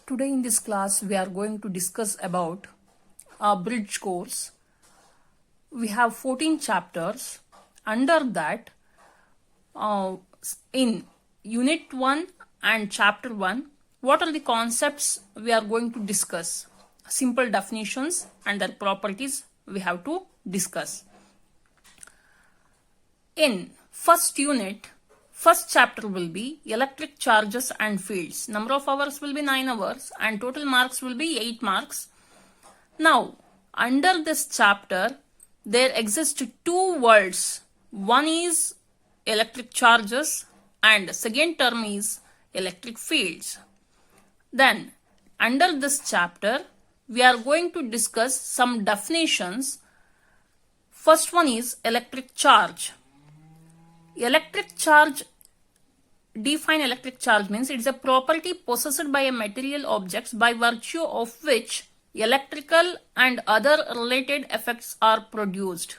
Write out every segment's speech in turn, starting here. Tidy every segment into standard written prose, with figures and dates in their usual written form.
Today in this class we are going to discuss about a bridge course. We have 14 chapters. Under that, in unit 1 and chapter 1, what are the concepts we are going to discuss? Simple definitions and their properties we have to discuss. In first unit, first chapter will be electric charges and fields. Number of hours will be 9 hours and total marks will be 8 marks. Now, under this chapter, there exist two words. One is electric charges and second term is electric fields. Then, under this chapter, we are going to discuss some definitions. First one is electric charge. Electric charge, define electric charge means it is a property possessed by a material objects by virtue of which electrical and other related effects are produced.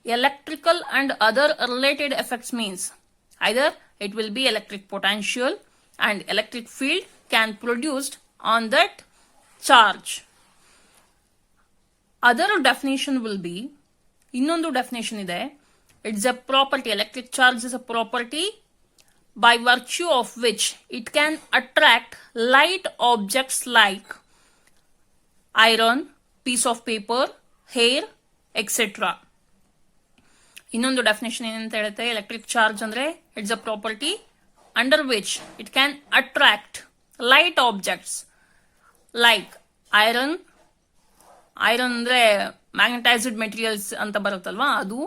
Electrical and other related effects means either it will be electric potential and electric field can produced on that charge. Other definition will be, ಇನ್ನೊಂದು definition ಇದೆ, it's a property, electric charge is a property by virtue of which it can attract light objects like iron, piece of paper, hair, etc. ಇನ್ನೊಂದು definition ಏನಂತ ಹೇಳುತ್ತೆ, electric charge ಅಂದ್ರೆ it's a property under which it can attract light objects like iron ಅಂದ್ರೆ magnetised materials ಅಂತ ಬರುತ್ತಲ್ವಾ ಅದು.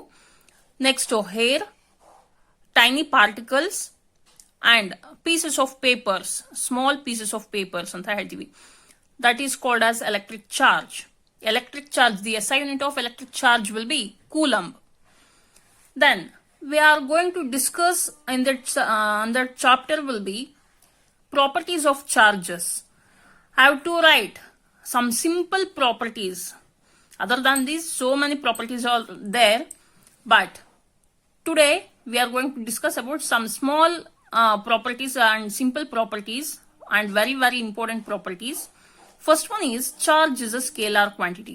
Next hair, tiny particles and pieces of papers, small pieces of papers ಅಂತ ಹೇಳ್ತೀವಿ. That is called as electric charge. Electric charge, the SI unit of electric charge will be coulomb. Then we are going to discuss in that chapter will be properties of charges. I have to write some simple properties. Other than these, so many properties are there. But today we are going to discuss about some small properties and simple properties and very, very important properties. First one is charge is a scalar quantity.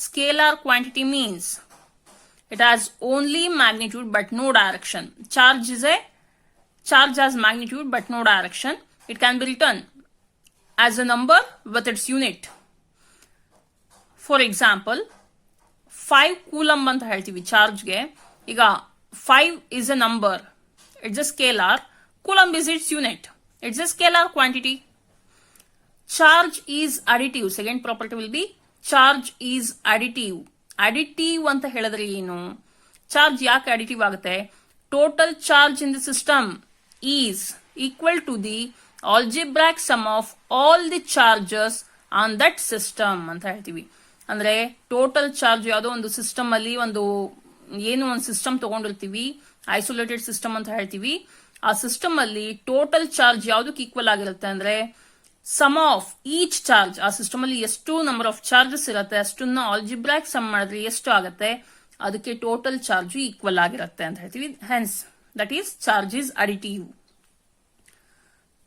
Scalar quantity means it has only magnitude but no direction. Charge has magnitude but no direction. It can be written as a number with its unit. For example, 5 coulomb ಅಂತ ಹೇಳ್ತೀವಿ ಚಾರ್ಜ್ಗೆ. ಈಗ 5 is a number. It's a scalar. Coulomb is its unit. It's a scalar quantity. Charge is additive. Second property will be charge is additive. Additive ಅಂತ ಹೇಳಿದ್ರೆ ಏನು? Charge ಯಾಕೆ additive ಆಗುತ್ತೆ? Total charge in the system is equal to the algebraic sum of all the charges on that system ಅಂತ ಹೇಳ್ತೀವಿ. ಅಂದ್ರೆ total charge ಯಾವುದೋ ಒಂದು ಸಿಸ್ಟಮ್ ಅಲ್ಲಿ ಒಂದು ಸಿಸ್ಟಮ್ ತಗೊಂಡಿರ್ತೀವಿ, ಐಸೋಲೇಟೆಡ್ ಸಿಸ್ಟಮ್ ಅಂತ ಹೇಳ್ತೀವಿ. ಆ ಸಿಸ್ಟಮ್ ಅಲ್ಲಿ ಟೋಟಲ್ ಚಾರ್ಜ್ ಯಾವ್ದಕ್ಕೆ ಈಕ್ವಲ್ ಆಗಿರುತ್ತೆ ಅಂದ್ರೆ ಸಮ್ ಆಫ್ ಈಚ್ ಚಾರ್ಜ್. ಆ ಸಿಸ್ಟಮ್ ಅಲ್ಲಿ ಎಷ್ಟು ನಂಬರ್ ಆಫ್ ಚಾರ್ಜಸ್ ಇರುತ್ತೆ ಅಷ್ಟನ್ನ ಆಲ್ಜಿಬ್ರಾಕ್ ಸಮ್ ಮಾಡಿದ್ರೆ ಎಷ್ಟು ಆಗುತ್ತೆ ಅದಕ್ಕೆ ಟೋಟಲ್ ಚಾರ್ಜ್ ಈಕ್ವಲ್ ಆಗಿರುತ್ತೆ ಅಂತ ಹೇಳ್ತೀವಿ. Hence that is charge is additive.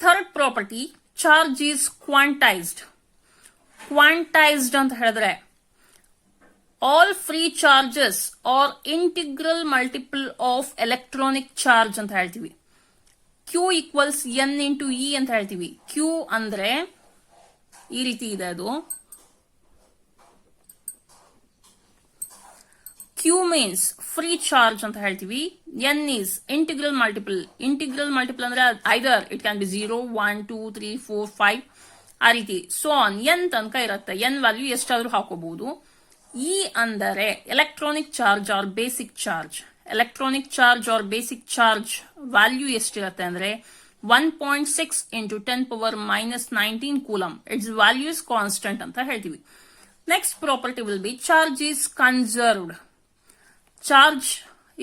Third property, charge is quantised. Quantised ಅಂತ ಹೇಳಿದ್ರೆ all free charges are integral multiple of electronic charge ಅಂತ ಹೇಳ್ತೀವಿ. Q equals N into e ಅಂತ ಹೇಳ್ತೀವಿ. Q ಅಂದ್ರೆ ಈ ರೀತಿ ಇದೆ, ಅದು Q ಮೀನ್ಸ್ ಫ್ರೀ ಚಾರ್ಜ್ ಅಂತ ಹೇಳ್ತೀವಿ. N is integral multiple. Integral multiple ಅಂದ್ರೆ ಐದರ್ ಇಟ್ ಕ್ಯಾನ್ ಬಿ 0, 1, 2, 3, 4, 5 ಆ ರೀತಿ ಸೊ ಆನ್ N ತನಕ ಇರುತ್ತೆ. N ವ್ಯಾಲ್ಯೂ ಎಷ್ಟಾದ್ರೂ ಹಾಕೋಬಹುದು. ಇ ಅಂದರೆ electronic charge or basic charge. Electronic charge or basic charge value ಎಷ್ಟಿರುತ್ತೆ ಅಂದ್ರೆ 1.6 into 10⁻−19 coulomb. It's value is constant ಅಂತ ಹೇಳ್ತೀವಿ. Next property will be charge is conserved. Charge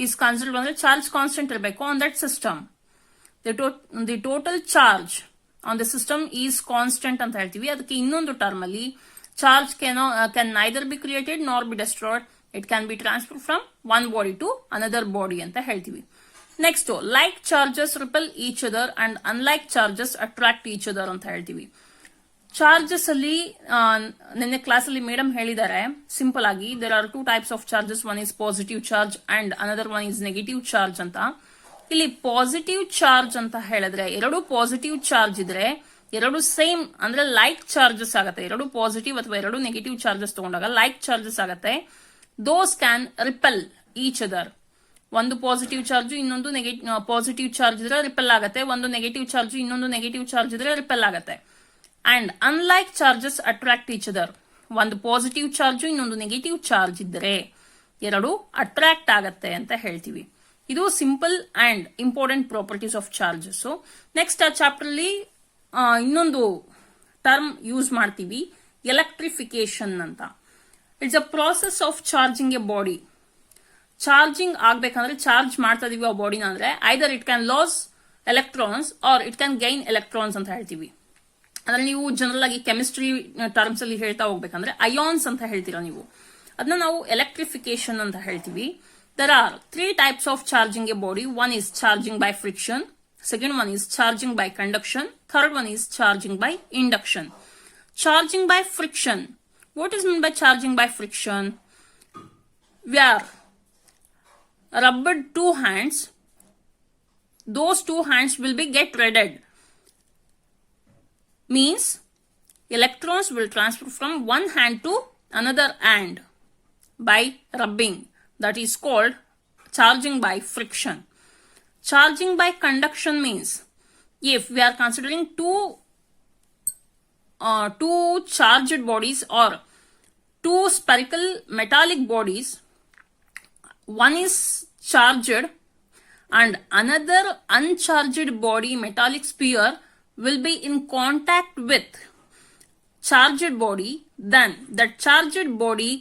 is conserved ಅಂದ್ರೆ ಚಾರ್ಜ್ ಕಾನ್ಸ್ಟೆಂಟ್ ಇರಬೇಕು on that system. The total charge on the system is constant ಅಂತ ಹೇಳ್ತೀವಿ. ಅದಕ್ಕೆ ಇನ್ನೊಂದು ಟರ್ಮ್ ಅಲ್ಲಿ charge can neither be created nor be destroyed. It can be transferred from one body to another body ಅಂತ ಹೇಳ್ತೀವಿ. Next, like charges repel each other and unlike charges attract each other ಅಂತ ಹೇಳ್ತೀವಿ. Charges ಅಲ್ಲಿ ನಿನ್ನೆ class ಅಲ್ಲಿ madam ಹೇಳಿದ್ದಾರೆ simple ಆಗಿ there are 2 types of charges, one is positive charge and another one is negative charge ಅಂತ. ಇಲ್ಲಿ positive charge ಅಂತ ಹೇಳಿದ್ರೆ ಎರಡು ಪಾಸಿಟಿವ್ ಚಾರ್ಜ್ ಇದ್ರೆ ಎರಡು ಸೇಮ್ ಅಂದ್ರೆ ಲೈಕ್ ಚಾರ್ಜಸ್ ಆಗುತ್ತೆ. ಎರಡು ಪಾಸಿಟಿವ್ ಅಥವಾ ಎರಡು ನೆಗೆಟಿವ್ ಚಾರ್ಜಸ್ ತಗೊಂಡಾಗ ಲೈಕ್ ಚಾರ್ಜಸ್ ಆಗುತ್ತೆ. ದೋಸ್ ಕ್ಯಾನ್ ರಿಪೆಲ್ ಈಚ್ ಅದರ್. ಒಂದು ಪಾಸಿಟಿವ್ ಚಾರ್ಜ್ ಇನ್ನೊಂದು ಪಾಸಿಟಿವ್ ಚಾರ್ಜ್ ಇದ್ರೆ ರಿಪೆಲ್ ಆಗುತ್ತೆ, ಒಂದು ನೆಗೆಟಿವ್ ಚಾರ್ಜ್ ಇನ್ನೊಂದು ನೆಗೆಟಿವ್ ಚಾರ್ಜ್ ಇದ್ರೆ ರಿಪೆಲ್ ಆಗುತ್ತೆ. And unlike charges attract each other. ಒಂದು ಪಾಸಿಟಿವ್ ಚಾರ್ಜ್ ಇನ್ನೊಂದು ನೆಗೆಟಿವ್ ಚಾರ್ಜ್ ಇದ್ರೆ ಎರಡು ಅಟ್ರಾಕ್ಟ್ ಆಗತ್ತೆ ಅಂತ ಹೇಳ್ತೀವಿ. ಇದು simple and important properties of charges. Next ಆ ಚಾಪ್ಟರ್ ಅಲ್ಲಿ ಇನ್ನೊಂದು ಟರ್ಮ್ ಯೂಸ್ ಮಾಡ್ತೀವಿ, ಎಲೆಕ್ಟ್ರಿಫಿಕೇಶನ್ ಅಂತ. It's a process of charging a body. Charging ಆಗ್ಬೇಕಂದ್ರೆ ಚಾರ್ಜ್ ಮಾಡ್ತಾ ಇದೀವಿ ಆ ಬಾಡಿನ ಅಂದ್ರೆ either it can lose electrons or it can gain electrons ಅಂತ ಹೇಳ್ತೀವಿ. ಅಂದ್ರೆ ನೀವು ಜನರಲ್ ಆಗಿ ಕೆಮಿಸ್ಟ್ರಿ ಟರ್ಮ್ಸ್ ಅಲ್ಲಿ ಹೇಳ್ತಾ ಹೋಗ್ಬೇಕಂದ್ರೆ ಅಯಾನ್ಸ್ ಅಂತ ಹೇಳ್ತೀರಾ ನೀವು, ಅದನ್ನ ನಾವು ಎಲೆಕ್ಟ್ರಿಫಿಕೇಶನ್ ಅಂತ ಹೇಳ್ತೀವಿ. There are 3 types of charging a body. One is charging by friction. Second one is charging by conduction. Third one is charging by induction. Charging by friction. What is meant by charging by friction? We are rubbed 2 hands. Those 2 hands will be get reded. Means electrons will transfer from one hand to another hand by rubbing. That is called charging by friction. Charging by conduction means if we are considering two charged bodies or two spherical metallic bodies, one is charged and another uncharged body metallic sphere will be in contact with charged body, then that charged body,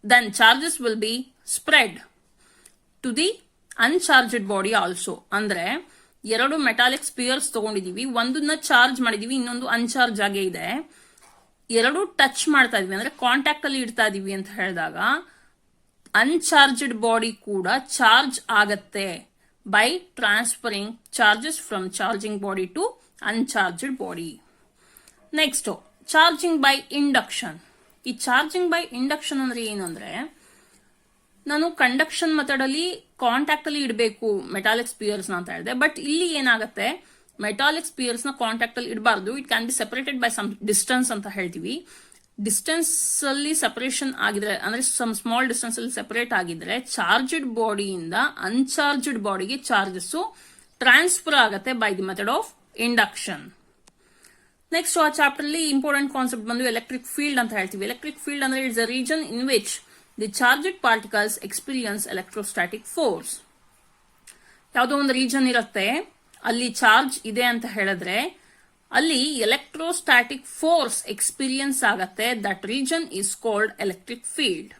then charges will be spread to the uncharged body also. ಅಂದ್ರೆ ಎರಡು metallic spears ತಗೊಂಡಿದೀವಿ, ಒಂದನ್ನ charge ಮಾಡಿದೀವಿ, ಇನ್ನೊಂದು ಅನ್ಚಾರ್ಜ್ ಆಗೇ ಇದೆ. ಎರಡು touch ಮಾಡ್ತಾ ಇದೀವಿ ಅಂದ್ರೆ ಕಾಂಟ್ಯಾಕ್ಟ್ ಅಲ್ಲಿ ಇಡ್ತಾ ಇದೀವಿ ಅಂತ ಹೇಳಿದಾಗ ಅನ್ಚಾರ್ಜ್ಡ್ ಬಾಡಿ ಕೂಡ ಚಾರ್ಜ್ ಆಗತ್ತೆ by transferring charges from charging body to uncharged body. Next charging by induction. ಈ ಚಾರ್ಜಿಂಗ್ ಬೈ ಇಂಡಕ್ಷನ್ ಅಂದ್ರೆ ಏನು ಅಂದ್ರೆ ನಾನು ಕಂಡಕ್ಷನ್ ಮೆಥಡ್ ಅಲ್ಲಿ ಕಾಂಟ್ಯಾಕ್ಟ್ ಅಲ್ಲಿ ಇಡಬೇಕು ಮೆಟಾಲಿಕ್ ಸ್ಪಿಯರ್ಸ್ ಅಂತ ಹೇಳಿದೆ. ಬಟ್ ಇಲ್ಲಿ ಏನಾಗುತ್ತೆ, ಮೆಟಾಲಿಕ್ ಸ್ಪಿಯರ್ಸ್ ನ ಕಾಂಟ್ಯಾಕ್ಟ್ ಅಲ್ಲಿ ಇಡಬಾರ್ದು. It can be separated by some distance ಅಂತ ಹೇಳ್ತೀವಿ. ಡಿಸ್ಟೆನ್ಸ್ ಅಲ್ಲಿ ಸೆಪರೇಷನ್ ಆಗಿದ್ರೆ ಅಂದ್ರೆ ಸಮ್ ಸ್ಮಾಲ್ ಡಿಸ್ಟೆನ್ಸ್ ಅಲ್ಲಿ ಸೆಪರೇಟ್ ಆಗಿದ್ರೆ ಚಾರ್ಜ್ಡ್ ಬಾಡಿಯಿಂದ ಅನ್ಚಾರ್ಜ್ಡ್ ಬಾಡಿಗೆ ಚಾರ್ಜಸ್ ಟ್ರಾನ್ಸ್ಫರ್ ಆಗುತ್ತೆ by the method of induction. Next ಆ ಚಾಪ್ಟರ್ ಅಲ್ಲಿ ಇಂಪಾರ್ಟೆಂಟ್ ಕಾನ್ಸೆಪ್ಟ್ ಬಂದು ಎಲೆಕ್ಟ್ರಿಕ್ ಫೀಲ್ಡ್ ಅಂತ ಹೇಳ್ತೀವಿ. ಎಲೆಕ್ಟ್ರಿಕ್ ಫೀಲ್ಡ್ ಅಂದ್ರೆ it's a region in which the charged particles experience electrostatic force. ಯಾವುದೋ ಒಂದು ರೀಜನ್ ಇರುತ್ತೆ, ಅಲ್ಲಿ ಚಾರ್ಜ್ ಇದೆ ಅಂತ ಹೇಳಿದ್ರೆ ಅಲ್ಲಿ ಎಲೆಕ್ಟ್ರೋಸ್ಟಾಟಿಕ್ ಫೋರ್ಸ್ ಎಕ್ಸ್ಪೀರಿಯನ್ಸ್ ಆಗತ್ತೆ. That region is called electric field.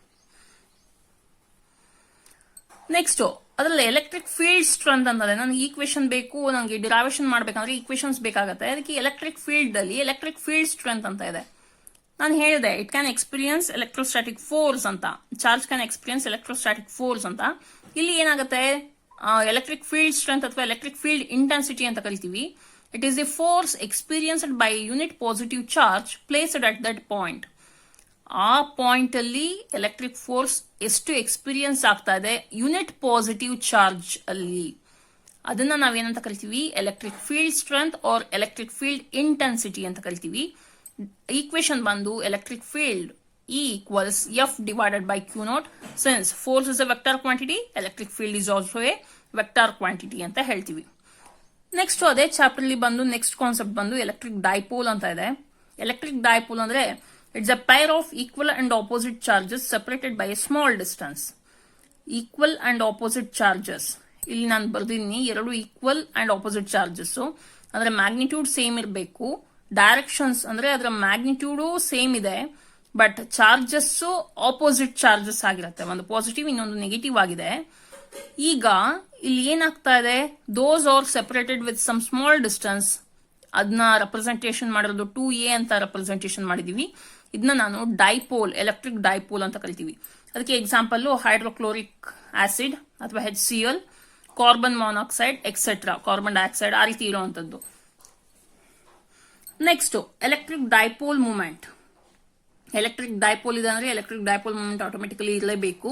Next ಅದರಲ್ಲಿ ಎಲೆಕ್ಟ್ರಿಕ್ ಫೀಲ್ಡ್ ಸ್ಟ್ರೆಂತ್ ಅಂತಂದ್ರೆ ನನಗೆ ಈಕ್ವೇಶನ್ ಬೇಕು, ನನಗೆ ಡಿರೈವೇಶನ್ ಮಾಡ್ಬೇಕಂದ್ರೆ ಈಕ್ವೇಶನ್ಸ್ ಬೇಕಾಗುತ್ತೆ. ಅದಕ್ಕೆ ಎಲೆಕ್ಟ್ರಿಕ್ ಫೀಲ್ಡ್ ಅಲ್ಲಿ ಎಲೆಕ್ಟ್ರಿಕ್ ಫೀಲ್ಡ್ ಸ್ಟ್ರೆಂತ್ ಅಂತ ಇದೆ. ನಾನು ಹೇಳಿದೆ it can experience electrostatic force ಅಂತ, charge can experience electrostatic force ಅಂತ. ಇಲ್ಲಿ ಏನಾಗುತ್ತೆ, ಎಲೆಕ್ಟ್ರಿಕ್ ಫೀಲ್ಡ್ ಸ್ಟ್ರೆಂತ್ ಅಥವಾ ಎಲೆಕ್ಟ್ರಿಕ್ ಫೀಲ್ಡ್ ಇಂಟೆನ್ಸಿಟಿ ಅಂತ ಕರಿತೀವಿ. It is a force experienced by unit positive charge placed at that point. ಆ ಪಾಯಿಂಟ್ ಅಲ್ಲಿ ಎಲೆಕ್ಟ್ರಿಕ್ ಫೋರ್ಸ್ ಎಷ್ಟು ಎಕ್ಸ್ಪೀರಿಯನ್ಸ್ ಆಗ್ತಾ ಇದೆ ಯೂನಿಟ್ ಪಾಸಿಟಿವ್ ಚಾರ್ಜ್ ಅಲ್ಲಿ, ಅದನ್ನ ನಾವೇನಂತ ಕರಿತೀವಿ, electric field strength or electric field intensity ಅಂತ ಕರಿತೀವಿ. ಈಕ್ವೇಶನ್ ಬಂದು electric field E equals F divided by Q naught. Since force is a vector quantity, electric field is also a vector quantity ಅಂತ ಹೇಳ್ತೀವಿ. Next ಅದೇ chapter ಅಲ್ಲಿ ಬಂದು next concept ಬಂದು electric dipole ಅಂತ ಇದೆ. ಎಲೆಕ್ಟ್ರಿಕ್ ಡೈಪೋಲ್ ಅಂದ್ರೆ it's a pair of equal and opposite charges separated by a small distance. Equal and opposite charges ಇಲ್ಲಿ ನಾನು ಬರ್ದಿದ್ದೀನಿ, ಎರಡು ಈಕ್ವಲ್ ಅಂಡ್ ಆಪೋಸಿಟ್ ಚಾರ್ಜಸ್ ಅಂದ್ರೆ ಮ್ಯಾಗ್ನಿಟ್ಯೂಡ್ ಸೇಮ್ ಇರಬೇಕು. ಡೈರೆಕ್ಷನ್ಸ್ ಅಂದ್ರೆ ಅದರ ಮ್ಯಾಗ್ನಿಟ್ಯೂಡು ಸೇಮ್ ಇದೆ, ಬಟ್ ಚಾರ್ಜಸ್ ಆಪೋಸಿಟ್ ಚಾರ್ಜಸ್ ಆಗಿರುತ್ತೆ. ಒಂದು ಪಾಸಿಟಿವ್ ಇನ್ನೊಂದು ನೆಗೆಟಿವ್ ಆಗಿದೆ. ಈಗ ಇಲ್ಲಿ ಏನಾಗ್ತಾ ಇದೆ, those are separated with some small distance. ಅದನ್ನ ರೆಪ್ರೆಸೆಂಟೇಷನ್ ಮಾಡಿರೋದು 2a ಅಂತ ರೆಪ್ರೆಸೆಂಟೇಷನ್ ಮಾಡಿದೀವಿ. ಇದನ್ನ ನಾನು ಡೈಪೋಲ್, ಎಲೆಕ್ಟ್ರಿಕ್ ಡೈಪೋಲ್ ಅಂತ ಕರಿತೀವಿ. ಅದಕ್ಕೆ ಎಕ್ಸಾಂಪಲ್ ಹೈಡ್ರೋಕ್ಲೋರಿಕ್ ಆಸಿಡ್ ಅಥವಾ HCl, carbon monoxide etcetera, carbon dioxide, ಆ ರೀತಿ ಇರುವಂತದ್ದು. Next electric dipole moment. Electric dipole ಇದೆ ಅಂದ್ರೆ ಎಲೆಕ್ಟ್ರಿಕ್ ಡೈಪೋಲ್ ಮೂಮೆಂಟ್ ಆಟೋಮೆಟಿಕಲಿ ಇರಲೇಬೇಕು.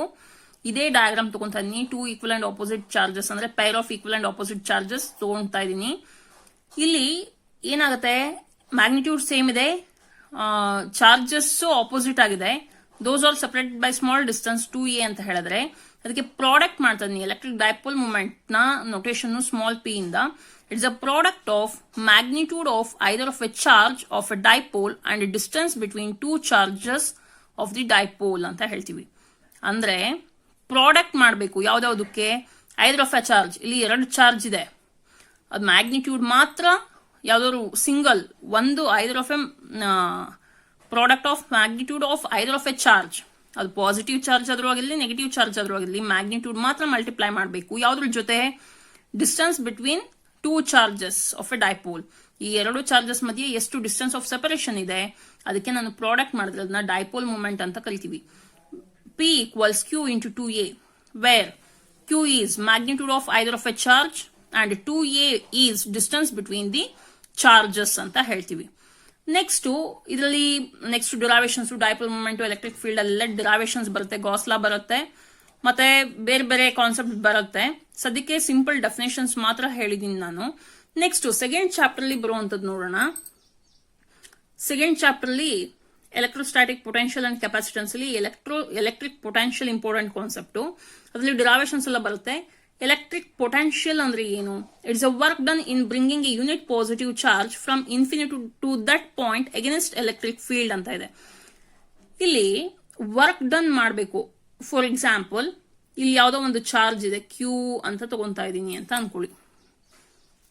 ಇದೇ ಡಯಾಗ್ರಾಮ್ ತಗೊಂತಾ ಇದೀನಿ. 2 ಈಕ್ವಲ್ ಅಂಡ್ ಆಪೋಸಿಟ್ ಚಾರ್ಜಸ್ ಅಂದ್ರೆ pair of equal and opposite charges ತಗೊಂತಾ ಇದೀನಿ. ಇಲ್ಲಿ ಏನಾಗುತ್ತೆ, ಮ್ಯಾಗ್ನಿಟ್ಯೂಡ್ ಸೇಮ್ ಇದೆ, ಚಾರ್ಜಸ್ ಆಪೋಸಿಟ್ ಆಗಿದೆ. Those are separated by small distance 2a ಅಂತ ಹೇಳಿದ್ರೆ ಅದಕ್ಕೆ ಪ್ರಾಡಕ್ಟ್ ಮಾಡ್ತಾ ಇದೀನಿ. ಎಲೆಕ್ಟ್ರಿಕ್ ಡೈಪೋಲ್ ಮೂಮೆಂಟ್ ನ ನೊಟೇಷನ್ ಸ್ಮಾಲ್ p ಇಂದ it's a product of magnitude of either of a charge of a dipole and distance between 2 charges of the dipole ಅಂತ ಹೇಳ್ತೀವಿ. ಅಂದ್ರೆ ಪ್ರಾಡಕ್ಟ್ ಮಾಡಬೇಕು ಯಾವ್ದಾವ್ದಕ್ಕೆ, ಐದರ್ ಆಫ್ ಎ ಚಾರ್ಜ್, ಇಲ್ಲಿ 2 charge ಇದೆ, ಅದು ಮ್ಯಾಗ್ನಿಟ್ಯೂಡ್ ಮಾತ್ರ ಯಾವ್ದಾದ್ರು ಸಿಂಗಲ್ ಒಂದು ಐದರ್ of A product of magnitude of either of a charge, ಅದು ಪಾಸಿಟಿವ್ ಚಾರ್ಜ್ ಆದ್ರೂ ಆಗಿರಲಿ ನೆಗೆಟಿವ್ ಚಾರ್ಜ್ ಆದ್ರೂ ಆಗಿರಲಿ ಮ್ಯಾಗ್ನಿಟ್ಯೂಡ್ ಮಾತ್ರ ಮಲ್ಟಿಪ್ಲೈ ಮಾಡಬೇಕು ಯಾವ್ದ್ರ ಜೊತೆ, distance between 2 charges of a dipole. ಈ 2 ಚಾರ್ಜಸ್ ಮಧ್ಯೆ ಎಷ್ಟು ಡಿಸ್ಟೆನ್ಸ್ ಆಫ್ ಸೆಪರೇಷನ್ ಇದೆ ಅದಕ್ಕೆ ನಾನು ಪ್ರಾಡಕ್ಟ್ ಮಾಡಿದ್ರೆ ಅದನ್ನ ಡೈಪೋಲ್ ಮೂಮೆಂಟ್ ಅಂತ ಕರಿತೀವಿ. P equals Q into 2a, where Q is magnitude of either of a charge and 2a is distance between the charges ಅಂತ ಹೇಳ್ತೀವಿ. ನೆಕ್ಸ್ಟ್ ಇದರಲ್ಲಿ next derivations, dipole moment, electric field ಎಲ್ಲ derivations ಬರುತ್ತೆ, Gauss ಲಾ ಬರುತ್ತೆ, ಮತ್ತೆ ಬೇರೆ ಬೇರೆ ಕಾನ್ಸೆಪ್ಟ್ ಬರುತ್ತೆ. ಸದ್ಯಕ್ಕೆ ಸಿಂಪಲ್ ಡೆಫಿನೇಷನ್ಸ್ ಮಾತ್ರ ಹೇಳಿದೀನಿ ನಾನು. ನೆಕ್ಸ್ಟ್ ಸೆಕೆಂಡ್ ಚಾಪ್ಟರ್ ಅಲ್ಲಿ ಬರುವಂತದ್ದು ನೋಡೋಣ. ಸೆಕೆಂಡ್ ಚಾಪ್ಟರ್ ಅಲ್ಲಿ ಎಲೆಕ್ಟ್ರೋಸ್ಟಾಟಿಕ್ ಪೊಟೆನ್ಷಿಯಲ್ ಅಂಡ್ ಕೆಪಾಸಿಟನ್ಸ್ ಅಲ್ಲಿ ಎಲೆಕ್ಟ್ರಿಕ್ ಪೊಟೆನ್ಷಿಯಲ್ ಇಂಪಾರ್ಟೆಂಟ್ ಕಾನ್ಸೆಪ್ಟ್. ಅದರಲ್ಲಿ ಡಿರೈವೇಶನ್ಸ್ ಎಲ್ಲ ಬರುತ್ತೆ. ಎಲೆಕ್ಟ್ರಿಕ್ ಪೊಟೆನ್ಷಿಯಲ್ ಅಂದ್ರೆ ಏನು? It's a work done in bringing a unit positive charge from infinity to that point against electric field ಅಂತ ಇದೆ. ಇಲ್ಲಿ ವರ್ಕ್ ಡನ್ ಮಾಡಬೇಕು. ಫಾರ್ ಎಕ್ಸಾಂಪಲ್ ಇಲ್ಲಿ ಯಾವುದೋ ಒಂದು ಚಾರ್ಜ್ ಇದೆ ಕ್ಯೂ ಅಂತ ತಗೊಂತಾ ಇದ್ದೀನಿ ಅಂತ ಅನ್ಕೊಳ್ಳಿ.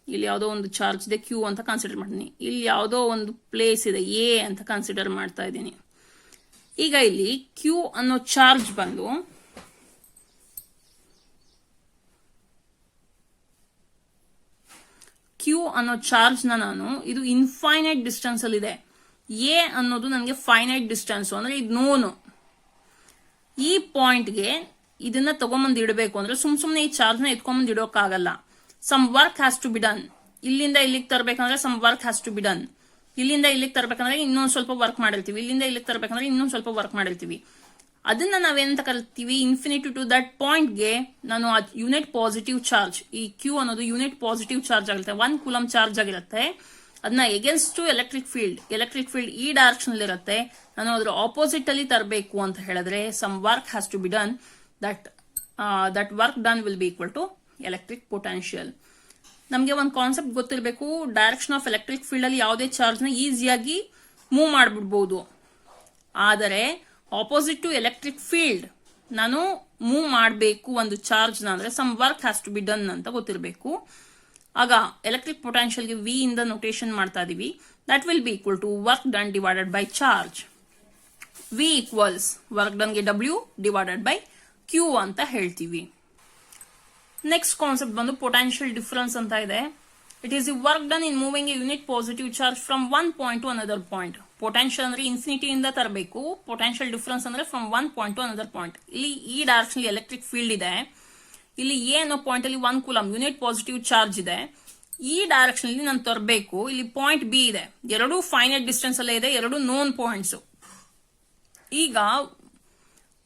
ಇಲ್ಲಿ ಯಾವುದೋ ಒಂದು ಚಾರ್ಜ್ ಇದೆ ಕ್ಯೂ ಅಂತ ಕನ್ಸಿಡರ್ ಮಾಡ್ತೀನಿ. ಇಲ್ಲಿ ಯಾವುದೋ ಒಂದು ಪ್ಲೇಸ್ ಇದೆ ಎ ಅಂತ ಕನ್ಸಿಡರ್ ಮಾಡ್ತಾ ಇದ್ದೀನಿ. ಈಗ ಇಲ್ಲಿ ಕ್ಯೂ ಅನ್ನೋ ಚಾರ್ಜ್ ಬಂದು ಕ್ಯೂ ಅನ್ನೋ ಚಾರ್ಜ್ ನಾನು ಇದು ಇನ್ಫೈನೈಟ್ ಡಿಸ್ಟೆನ್ಸ್ ಅಲ್ಲಿ ಇದೆ. ಎ ಅನ್ನೋದು ನನಗೆ ಫೈನೈಟ್ ಡಿಸ್ಟೆನ್ಸ್ ಅಂದ್ರೆ ಇದು ನೋನು. ಈ ಪಾಯಿಂಟ್ಗೆ ಇದನ್ನ ತಗೊಂಬಂದು ಇಡಬೇಕು ಅಂದ್ರೆ ಸುಮ್ನೆ ಈ ಚಾರ್ಜ್ ನ ಎತ್ಕೊಂಬಂದು ಇಡೋಕ್ಕಾಗಲ್ಲ. Some work has to be done. ಇಲ್ಲಿಂದ ಇಲ್ಲಿಗೆ ತರಬೇಕಂದ್ರೆ some work has to be done. ಇಲ್ಲಿಂದ ಇಲ್ಲಿಗೆ ತರಬೇಕಂದ್ರೆ ಇನ್ನೊಂದು ಸ್ವಲ್ಪ ವರ್ಕ್ ಮಾಡಿರ್ತೀವಿ. ಇಲ್ಲಿಂದ ಇಲ್ಲಿಗೆ ತರಬೇಕಂದ್ರೆ ಇನ್ನೊಂದು ಸ್ವಲ್ಪ ವರ್ಕ್ ಮಾಡಿರ್ತೀವಿ. ಅದನ್ನ ನಾವೇನಂತ ಕರಿತೀವಿ, ಇನ್ಫಿನಿಟಿ ಟು ದಟ್ ಪಾಯಿಂಟ್ಗೆ ನಾನು ಆ ಯೂನಿಟ್ ಪಾಸಿಟಿವ್ ಚಾರ್ಜ್, ಈ ಕ್ಯೂ ಅನ್ನೋದು ಯೂನಿಟ್ ಪಾಸಿಟಿವ್ ಚಾರ್ಜ್ ಆಗಿರುತ್ತೆ, 1 ಕೂಲಮ್ ಚಾರ್ಜ್ ಆಗಿರುತ್ತೆ. ಅದನ್ನ ಎಗೇನ್ಸ್ಟ್ ಟು ಎಲೆಕ್ಟ್ರಿಕ್ ಫೀಲ್ಡ್ ಈ ಡೈರೆಕ್ಷನ್ ಅಲ್ಲಿ ಇರುತ್ತೆ. ನಾನು ಅದ್ರ ಆಪೋಸಿಟ್ ಅಲ್ಲಿ ತರಬೇಕು ಅಂತ ಹೇಳಿದ್ರೆ some work has to be done. That work done will be equal to electric potential. ನಮಗೆ ಒಂದು ಕಾನ್ಸೆಪ್ಟ್ ಗೊತ್ತಿರಬೇಕು, ಡೈರೆಕ್ಷನ್ ಆಫ್ ಎಲೆಕ್ಟ್ರಿಕ್ ಫೀಲ್ಡ್ ಅಲ್ಲಿ ಯಾವುದೇ ಚಾರ್ಜ್ ನ ಈಸಿಯಾಗಿ ಮೂವ್ ಮಾಡ್ಬಿಡ್ಬೋದು. ಆದರೆ ಆಪೋಸಿಟ್ ಟು ಎಲೆಕ್ಟ್ರಿಕ್ ಫೀಲ್ಡ್ ನಾನು ಮೂವ್ ಮಾಡಬೇಕು ಒಂದು ಚಾರ್ಜ್ ನ ಅಂದ್ರೆ some work has to be done ಅಂತ ಗೊತ್ತಿರಬೇಕು. ಆಗ ಎಲೆಕ್ಟ್ರಿಕ್ ಪೊಟೆನ್ಷಿಯಲ್ಗೆ ವಿ ಇಂದ ನೊಟೇಷನ್ ಮಾಡ್ತಾ ಇದೀವಿ. That will be equal to work done divided by charge. V equals work ಡನ್ಗೆ ಡಬ್ಲ್ಯೂ ಡಿವೈಡೆಡ್ ಬೈ ಕ್ಯೂ ಅಂತ ಹೇಳ್ತೀವಿ. ನೆಕ್ಸ್ಟ್ ಕಾನ್ಸೆಪ್ಟ್ ಬಂದು ಪೊಟೆನ್ಷಿಯಲ್ ಡಿಫರೆನ್ಸ್ ಅಂತ ಇದೆ. It is the work done in moving a unit positive charge from one point to another point. Potential ಅಂದ್ರೆ ಇನ್ಫಿನಿಟಿಯಿಂದ ತರಬೇಕು, potential difference ಅಂದ್ರೆ from one point to another point. ಇಲ್ಲಿ ಈ ಡೈರೆಕ್ಷನ್ ಎಲೆಕ್ಟ್ರಿಕ್ ಫೀಲ್ಡ್ ಇದೆ. ಇಲ್ಲಿ A ಅನ್ನೋ ಪಾಯಿಂಟ್ ಅಲ್ಲಿ 1 coulomb unit positive charge ಇದೆ. ಈ ಡೈರೆಕ್ಷನ್ ಅಲ್ಲಿ ನಾನು ತರಬೇಕು. ಇಲ್ಲಿ ಪಾಯಿಂಟ್ ಬಿ ಇದೆ, ಎರಡು ಫೈನೈಟ್ ಡಿಸ್ಟೆನ್ಸ್ ಅಲ್ಲೇ ಇದೆ, ಎರಡು ನೋನ್ ಪಾಯಿಂಟ್ಸ್. ಈಗ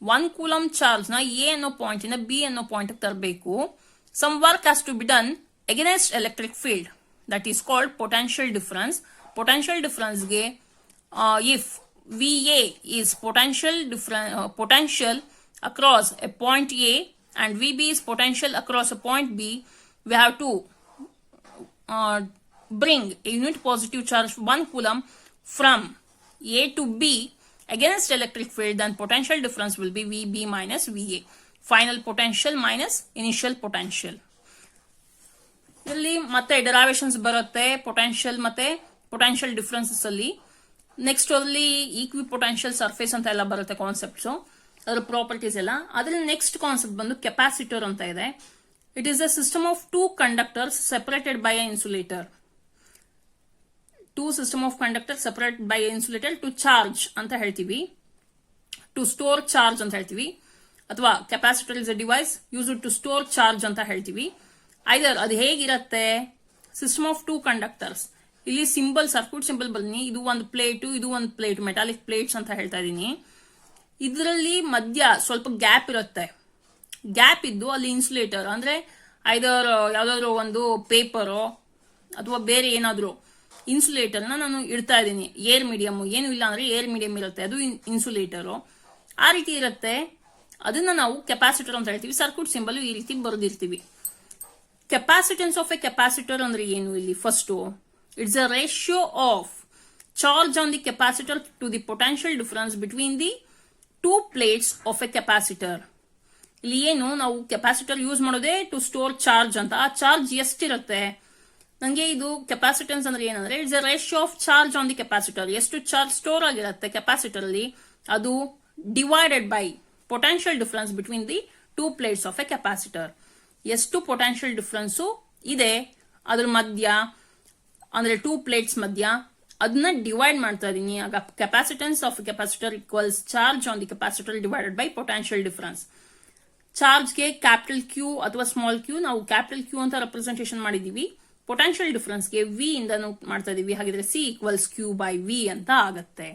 1 ಕೂಲಮ್ ಚಾರ್ಜ್ ನ ಎ ಅನ್ನೋ ಪಾಯಿಂಟ್ ಇಂದ ಬಿ ಅನ್ನೋ ಪಾಯಿಂಟ್ ತರಬೇಕು. Some work has to be done against electric field. That is called potential difference. Potential difference ಗೆ if VA is potential across a point A and VB is potential across a point B, we have to bring a unit positive charge 1 coulomb from A to B against electric field. Then potential difference will be VB minus VA. Final potential minus initial potential. ಇಲ್ಲಿ ಮತ್ತೆ derivations ಬರುತ್ತೆ potential ಮತ್ತೆ potential differences ಅಲ್ಲಿ. Next ಅಲ್ಲಿ ಈಕ್ವಿ potential surface ಅಂತ ಎಲ್ಲ ಬರುತ್ತೆ concepts, ಅದರ ಪ್ರಾಪರ್ಟೀಸ್ ಎಲ್ಲ. ಅದ್ರಲ್ಲಿ ನೆಕ್ಸ್ಟ್ ಕಾನ್ಸೆಪ್ಟ್ ಬಂದು ಕೆಪಾಸಿಟರ್ ಅಂತ ಇದೆ. It is a system of 2 conductors separated by a insulator. 2 system of conductor separated by a insulator to charge ಅಂತ ಹೇಳ್ತೀವಿ, ಟು ಸ್ಟೋರ್ ಚಾರ್ಜ್ ಅಂತ ಹೇಳ್ತೀವಿ. ಅಥವಾ capacitor is a device used to store charge ಅಂತ ಹೇಳ್ತೀವಿ. Either ಅದು ಹೇಗಿರುತ್ತೆ, system of 2 conductors ಇಲ್ಲಿ ಸಿಂಬಲ್ ಸರ್ಕ್ಯೂಟ್ ಸಿಂಬಲ್ ಬನ್ನಿ, ಇದು ಒಂದು ಪ್ಲೇಟು, ಇದು ಒಂದು ಪ್ಲೇಟ್, ಮೆಟಾಲಿಕ್ ಪ್ಲೇಟ್ಸ್ ಅಂತ ಹೇಳ್ತಾ ಇದೀನಿ. ಇದರಲ್ಲಿ ಮಧ್ಯ ಸ್ವಲ್ಪ ಗ್ಯಾಪ್ ಇರುತ್ತೆ. ಗ್ಯಾಪ್ ಇದ್ದು ಅಲ್ಲಿ ಇನ್ಸುಲೇಟರ್ ಅಂದ್ರೆ ಐದರ್ ಯಾವ್ದಾದ್ರು ಒಂದು ಪೇಪರೋ ಅಥವಾ ಬೇರೆ ಏನಾದ್ರು ಇನ್ಸುಲೇಟರ್ನ ನಾನು ಇಡ್ತಾ ಇದ್ದೀನಿ. ಏರ್ ಮೀಡಿಯಮ್ ಏನು ಇಲ್ಲ ಅಂದ್ರೆ ಏರ್ ಮೀಡಿಯಂ ಇರುತ್ತೆ, ಅದು ಇನ್ಸುಲೇಟರು ಆ ರೀತಿ ಇರುತ್ತೆ. ಅದನ್ನ ನಾವು ಕೆಪಾಸಿಟರ್ ಅಂತ ಹೇಳ್ತೀವಿ. ಸರ್ಕ್ಯೂಟ್ ಸಿಂಬಲ್ ಈ ರೀತಿ ಬರೆದಿರ್ತೀವಿ. ಕೆಪಾಸಿಟೆನ್ಸ್ ಆಫ್ ಎ ಕೆಪಾಸಿಟರ್ ಅಂದ್ರೆ ಏನು? ಇಲ್ಲಿ first it's a ratio of charge on the capacitor to the potential difference between the two plates of a capacitor. ಇಲ್ಲಿ ಏನು ನಾವು ಕೆಪಾಸಿಟರ್ ಯೂಸ್ ಮಾಡೋದೇ ಟು ಸ್ಟೋರ್ ಚಾರ್ಜ್ ಅಂತ. ಆ ಚಾರ್ಜ್ ಎಷ್ಟಿರುತ್ತೆ ನನಗೆ ಇದು ಕೆಪಾಸಿಟೆನ್ಸ್ ಅಂದ್ರೆ ಏನಂದ್ರೆ it's a ratio of charge on the capacitor. ಎಷ್ಟು ಚಾರ್ಜ್ ಸ್ಟೋರ್ ಆಗಿರುತ್ತೆ ಕೆಪಾಸಿಟರ್ ಅಲ್ಲಿ ಅದು divided by potential difference between the two plates of a capacitor. ಎಷ್ಟು ಪೊಟೆನ್ಶಿಯಲ್ ಡಿಫರೆನ್ಸ್ ಇದೆ ಅದ್ರ ಮಧ್ಯ ಅಂದ್ರೆ ಟೂ ಪ್ಲೇಟ್ಸ್ ಮಧ್ಯ ಅದನ್ನ ಡಿವೈಡ್ ಮಾಡ್ತಾ ಇದೀನಿ. ಆಗ capacitance of capacitor equals charge on the capacitor divided by potential difference. ಚಾರ್ಜ್ಗೆ ಕ್ಯಾಪಿಟಲ್ ಕ್ಯೂ ಅಥವಾ ಸ್ಮಾಲ್ ಕ್ಯೂ ನಾವು ಕ್ಯಾಪಿಟಲ್ ಕ್ಯೂ ಅಂತ ರೆಪ್ರೆಸೆಂಟೇಷನ್ ಮಾಡಿದೀವಿ. ಪೊಟೆನ್ಶಿಯಲ್ ಡಿಫರೆನ್ಸ್ಗೆ ವಿ ಇಂದ ಮಾಡ್ತಾ ಇದೀವಿ. ಹಾಗಿದ್ರೆ C equals Q by V ಅಂತ ಆಗತ್ತೆ.